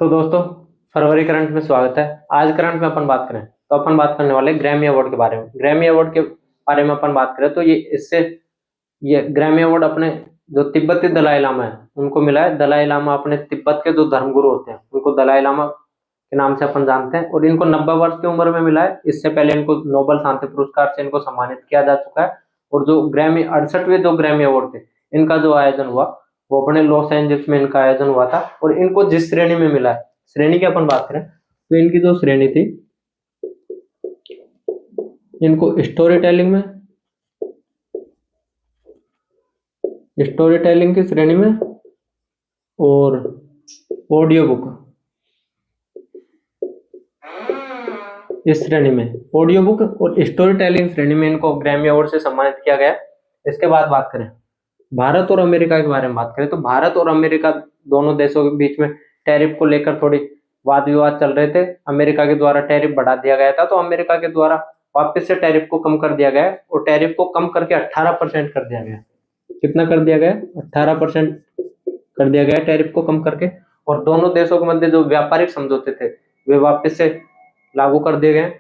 तो दोस्तों, फरवरी करंट में स्वागत है। आज करंट में अपन बात करें तो अपन बात करने वाले ग्रैमी अवार्ड के बारे में। ग्रैमी अवार्ड के बारे में अपन बात करें तो ये ग्रैमी अवार्ड अपने जो तिब्बती दलाई लामा है उनको मिला है। दलाई लामा अपने तिब्बत के जो धर्मगुरु होते हैं उनको दलाई लामा के नाम से अपन जानते हैं, और इनको 90 वर्ष की उम्र में मिला है। इससे पहले इनको नोबेल शांति पुरस्कार से इनको सम्मानित किया जा चुका है। और जो ग्रैमी 68वें जो ग्रैमी अवार्ड थे, इनका जो आयोजन हुआ वो अपने लॉस एंजल्स में इनका आयोजन हुआ था। और इनको जिस श्रेणी में मिला है, श्रेणी की अपन बात करें तो इनकी जो श्रेणी थी, इनको स्टोरी टेलिंग की श्रेणी में और ऑडियो बुक इस श्रेणी में, ऑडियो बुक और स्टोरी टेलिंग श्रेणी में इनको ग्रैमी अवार्ड से सम्मानित किया गया। इसके बाद बात करें भारत और अमेरिका के बारे में बात करें तो भारत और अमेरिका दोनों देशों के बीच में टैरिफ को लेकर थोड़ी वाद विवाद चल रहे थे। अमेरिका के द्वारा टैरिफ बढ़ा दिया गया था, तो अमेरिका के द्वारा वापस से टैरिफ को कम कर दिया गया और टैरिफ को कम करके 18% कर दिया गया। कितना कर दिया गया? 18% कर दिया गया टैरिफ को कम करके। और दोनों देशों के मध्य जो व्यापारिक समझौते थे वे वापस से लागू कर दिए गए।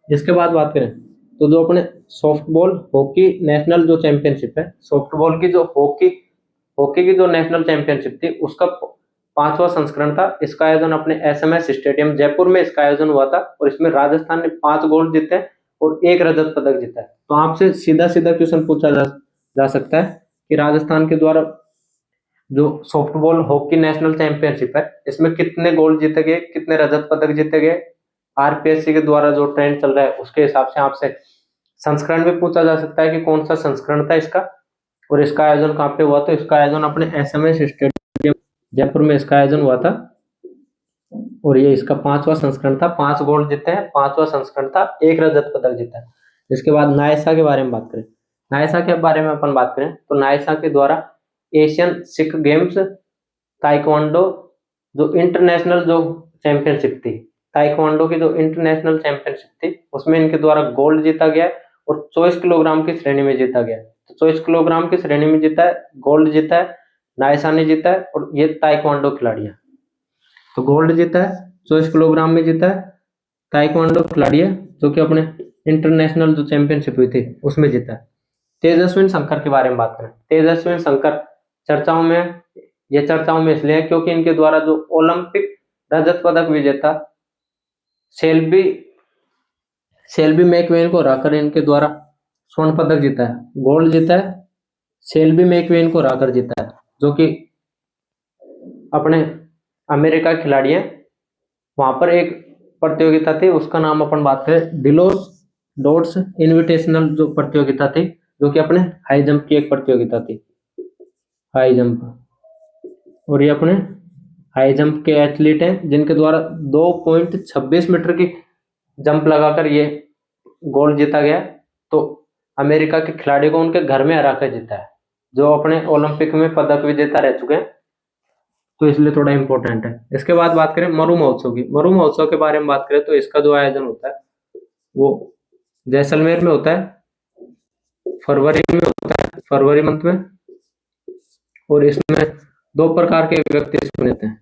इसके बाद बात करें तो जो अपने सॉफ्टबॉल हॉकी नेशनल जो चैंपियनशिप है, सॉफ्टबॉल की जो हॉकी की जो नेशनल चैंपियनशिप थी, उसका 5वां संस्करण था। इसका आयोजन अपने SMS स्टेडियम जयपुर में इसका आयोजन हुआ था, और इसमें राजस्थान ने 5 गोल्ड जीते और 1 रजत पदक जीता है। तो आपसे सीधा सीधा क्वेश्चन पूछा जा सकता है कि राजस्थान के द्वारा जो सॉफ्टबॉल हॉकी नेशनल चैंपियनशिप है, इसमें कितने गोल्ड जीते गए, कितने रजत पदक जीते गए। RPSC के द्वारा जो ट्रेंड चल रहा है उसके हिसाब से आपसे संस्करण भी पूछा जा सकता है कि कौन सा संस्करण था इसका, और इसका आयोजन कहाँ पे हुआ। तो इसका आयोजन अपने SMS स्टेडियम जयपुर में इसका आयोजन हुआ था, और ये इसका 5वां संस्करण था। 5 गोल्ड जीते हैं, 5वां संस्करण था, 1 रजत पदक जीता है। इसके बाद नायसा के बारे में बात करें, नायसा के बारे में अपन बात करें तो नायसा के द्वारा एशियन सिख गेम्स ताइक्वांडो जो इंटरनेशनल जो चैंपियनशिप थी, ताइक्वांडो की जो इंटरनेशनल चैंपियनशिप थी, उसमें इनके द्वारा गोल्ड जीता गया और 24 किलोग्राम की श्रेणी में जीता गया। तो 24 किलोग्राम की श्रेणी में जीता है, गोल्ड जीता है, नायसा ने जीता है, और ये ताइक्वांडो खिलाड़ी है। तो गोल्ड जीता है, 24 किलोग्राम में जीता है, ताइक्वांडो खिलाड़ी है जो कि अपने इंटरनेशनल जो चैंपियनशिप हुई थी उसमें जीता है। तेजस्विन शंकर के बारे में बात करें, तेजस्विन शंकर चर्चाओं में इसलिए है क्योंकि इनके द्वारा जो ओलंपिक रजत पदक विजेता सेल्बी मैकवेन को हराकर इनके द्वारा स्वर्ण पदक जीता है, गोल्ड जीता है। सेल्बी मैकवेन को हराकर जीता है, जो कि अपने अमेरिका के खिलाड़ी है। वहां पर एक प्रतियोगिता थी, उसका नाम अपन बात करें डिलोस डॉट्स इनविटेशनल जो प्रतियोगिता थी, जो कि अपने हाई जंप की एक प्रतियोगिता थी, हाई जंप। और ये अपने हाई जंप के एथलीट हैं जिनके द्वारा 2.26 मीटर की जंप लगाकर ये गोल्ड जीता गया। तो अमेरिका के खिलाड़ी को उनके घर में हराकर जीता है, जो अपने ओलंपिक में पदक विजेता रह चुके हैं, तो इसलिए थोड़ा इंपॉर्टेंट है। इसके बाद बात करें मरु महोत्सव की, मरु महोत्सव के बारे में बात करें तो इसका जो आयोजन होता है वो जैसलमेर में होता है, फरवरी मंथ में। और इसमें 2 प्रकार के व्यक्ति चुने हैं।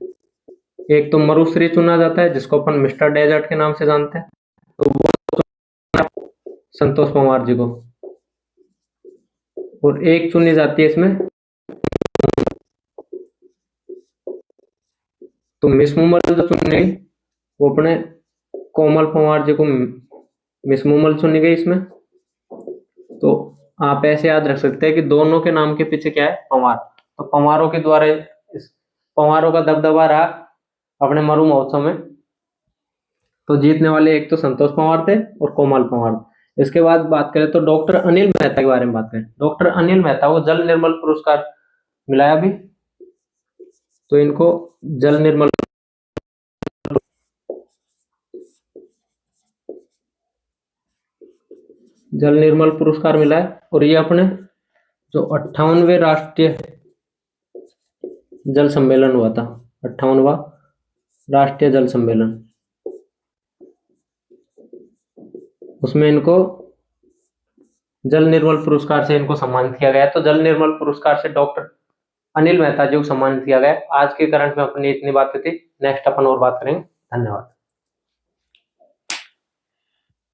एक तो मरुश्री चुना जाता है जिसको अपन मिस्टर डेजर्ट के नाम से जानते हैं, तो वो संतोष पंवार जी को। और एक चुनी जाती है इसमें तो मिस मुमल जो चुनी गई वो अपने कोमल पंवार जी को मिस मुमल चुनी गई इसमें। तो आप ऐसे याद रख सकते हैं कि दोनों के नाम के पीछे क्या है, पंवार। तो पंवारों के द्वारा पंवारों का दबदबा रहा अपने मरु महोत्सव में। तो जीतने वाले एक तो संतोष पंवार थे और कोमल पंवार। इसके बाद बात करें तो डॉक्टर अनिल मेहता के बारे में बात करें। डॉक्टर अनिल मेहता को जल निर्मल पुरस्कार मिला है अभी, तो इनको जल निर्मल पुरस्कार मिला है। और ये अपने जो 58वें राष्ट्रीय जल सम्मेलन हुआ था, 58वां राष्ट्रीय जल सम्मेलन, उसमें इनको जल निर्मल पुरस्कार से इनको सम्मानित किया गया। तो जल निर्मल पुरस्कार से डॉक्टर अनिल मेहता जी को सम्मानित किया गया। आज के करंट में अपनी इतनी बातें थी। नेक्स्ट अपन और बात करेंगे। धन्यवाद।